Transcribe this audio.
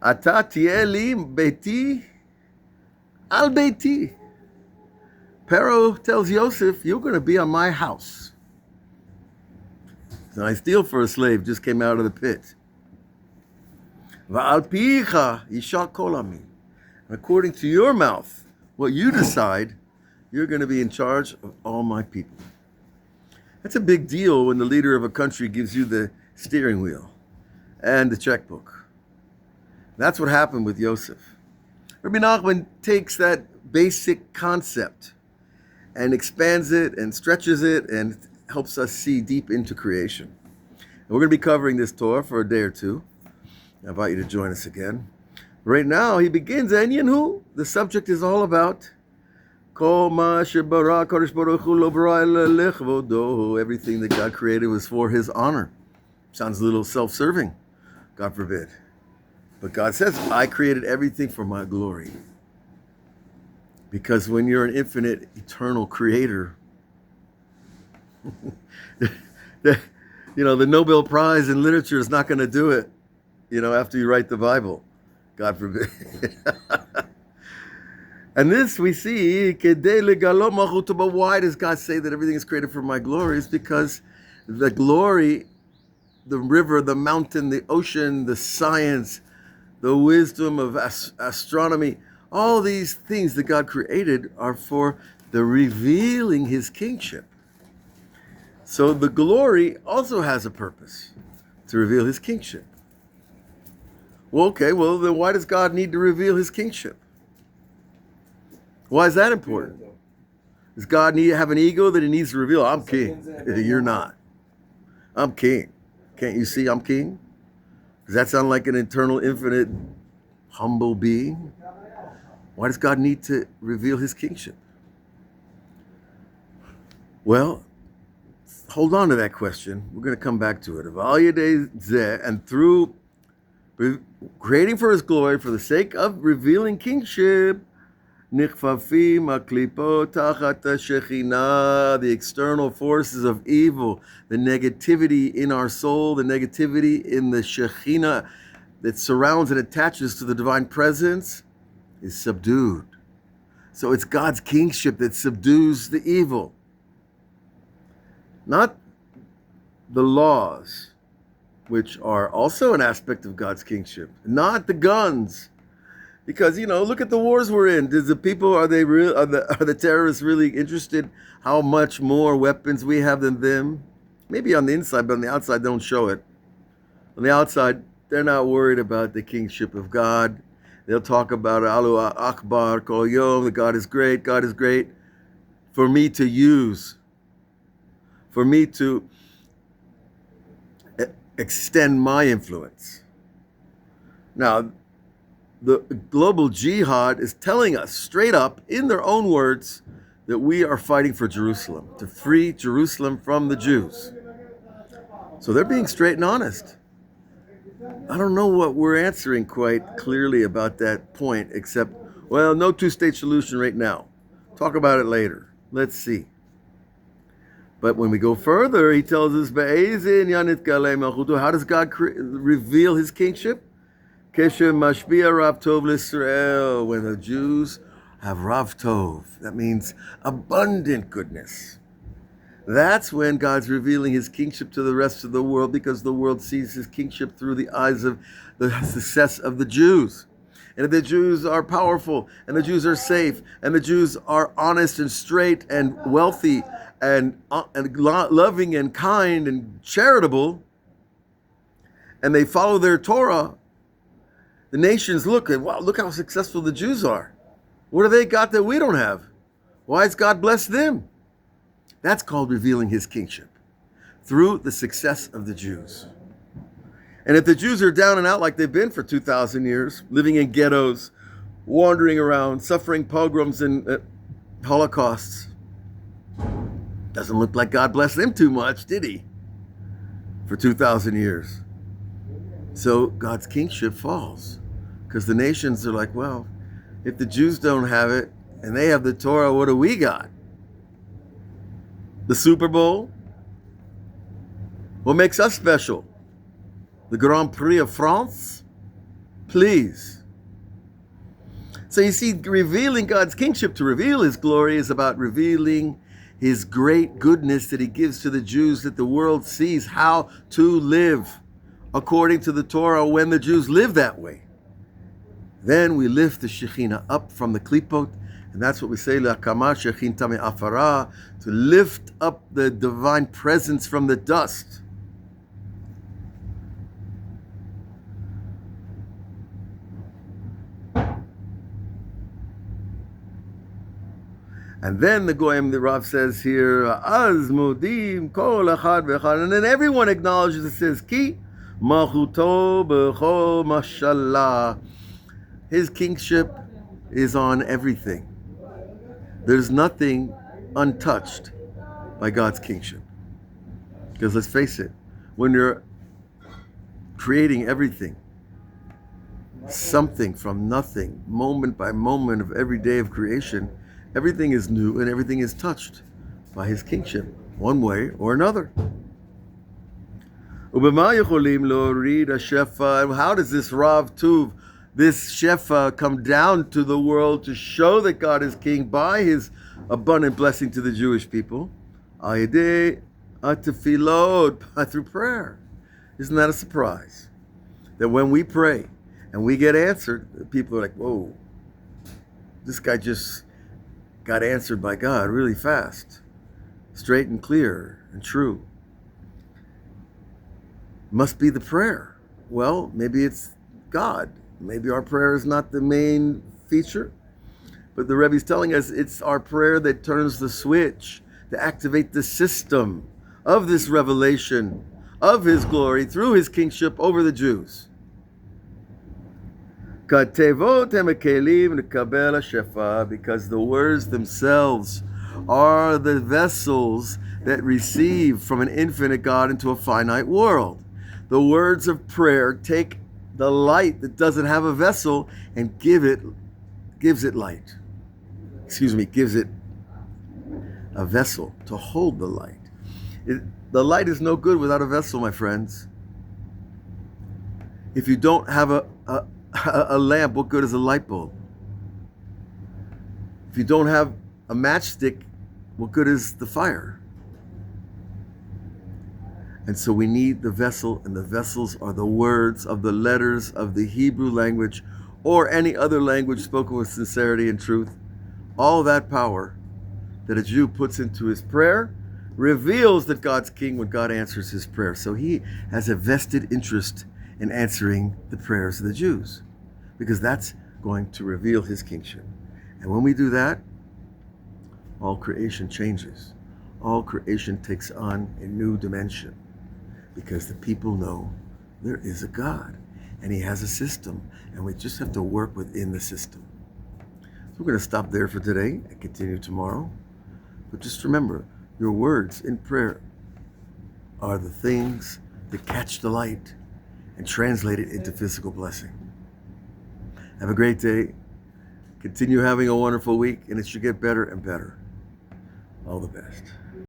Ata tieh li beiti al beiti. Pharaoh tells Yosef, you're going to be on my house. It's a nice deal for a slave, just came out of the pit. Va'al picha yishak kol ami. According to your mouth, what you decide, you're going to be in charge of all my people. That's a big deal when the leader of a country gives you the steering wheel and the checkbook. That's what happened with Yosef. Rabbi Nachman takes that basic concept and expands it and stretches it and helps us see deep into creation. And we're going to be covering this Torah for a day or two. I invite you to join us again. Right now, he begins, Enyanhu. The subject is all about everything that God created was for his honor. Sounds a little self-serving, God forbid. But God says, I created everything for my glory. Because when you're an infinite, eternal creator, the Nobel Prize in literature is not going to do it, after you write the Bible. God forbid. And this we see, but why does God say that everything is created for my glory? It's because the glory, the river, the mountain, the ocean, the science, the wisdom of astronomy, all these things that God created are for the revealing his kingship. So the glory also has a purpose, to reveal his kingship. Well, then why does God need to reveal his kingship? Why is that important? Does God need to have an ego that he needs to reveal? I'm king. You're not. I'm king. Can't you see I'm king? Does that sound like an eternal, infinite, humble being? Why does God need to reveal his kingship? Well, hold on to that question. We're going to come back to it. And through creating for his glory, for the sake of revealing kingship, the external forces of evil, the negativity in our soul, the negativity in the Shekhinah that surrounds and attaches to the divine presence is subdued. So it's God's kingship that subdues the evil. Not the laws, which are also an aspect of God's kingship. Not the guns. Because, look at the wars we're in. Are the terrorists really interested how much more weapons we have than them? Maybe on the inside, but on the outside, they don't show it. On the outside, they're not worried about the kingship of God. They'll talk about Alu Akbar, Kol Yom, that God is great, for me to use, for me to extend my influence. Now, the global jihad is telling us straight up, in their own words, that we are fighting for Jerusalem, to free Jerusalem from the Jews. So they're being straight and honest. I don't know what we're answering quite clearly about that point, except, no two-state solution right now. Talk about it later. Let's see. But when we go further, he tells us, how does God reveal his kingship? When the Jews have Rav Tov, that means abundant goodness. That's when God's revealing his kingship to the rest of the world, because the world sees his kingship through the eyes of the success of the Jews. And if the Jews are powerful, and the Jews are safe, and the Jews are honest and straight and wealthy and loving and kind and charitable, and they follow their Torah, the nations look how successful the Jews are. What do they got that we don't have? Why has God blessed them? That's called revealing his kingship through the success of the Jews. And if the Jews are down and out like they've been for 2,000 years, living in ghettos, wandering around, suffering pogroms and holocausts, doesn't look like God blessed them too much, did he? For 2,000 years. So God's kingship falls, because the nations are like, if the Jews don't have it and they have the Torah, what do we got? The Super Bowl? What makes us special? The Grand Prix of France? Please. So you see, revealing God's kingship, to reveal his glory, is about revealing his great goodness that he gives to the Jews, that the world sees how to live according to the Torah when the Jews live that way. Then we lift the Shekhinah up from the klipot, and that's what we say, L'akama Shekhinta me'afara, to lift up the divine presence from the dust. And then the Goyim, the Rav says here, Az mudim kol echad ve'echad, and then everyone acknowledges, it says, Ki malchuto b'chol mashallah. His kingship is on everything. There's nothing untouched by God's kingship. Because let's face it, when you're creating everything, something from nothing, moment by moment of every day of creation, everything is new and everything is touched by his kingship, one way or another. How does this Rav Tuv, this Shefa, come down to the world to show that God is king by his abundant blessing to the Jewish people? Through prayer. Isn't that a surprise? That when we pray and we get answered, people are like, whoa, this guy just got answered by God really fast, straight and clear and true. Must be the prayer. Well, maybe it's God. Maybe our prayer is not the main feature, but the Rebbe's telling us it's our prayer that turns the switch to activate the system of this revelation of his glory through his kingship over the Jews. Because the words themselves are the vessels that receive from an infinite God into a finite world. The words of prayer take the light that doesn't have a vessel and gives it light. Gives it a vessel to hold the light. The light is no good without a vessel, my friends. If you don't have a lamp, what good is a light bulb? If you don't have a matchstick, what good is the fire? And so we need the vessel, and the vessels are the words of the letters of the Hebrew language or any other language spoken with sincerity and truth. All that power that a Jew puts into his prayer reveals that God's king when God answers his prayer. So he has a vested interest in answering the prayers of the Jews, because that's going to reveal his kingship. And when we do that, all creation changes. All creation takes on a new dimension, because the people know there is a God and he has a system, and we just have to work within the system. So we're going to stop there for today and continue tomorrow. But just remember, your words in prayer are the things that catch the light and translate it into physical blessing. Have a great day. Continue having a wonderful week, and it should get better and better. All the best.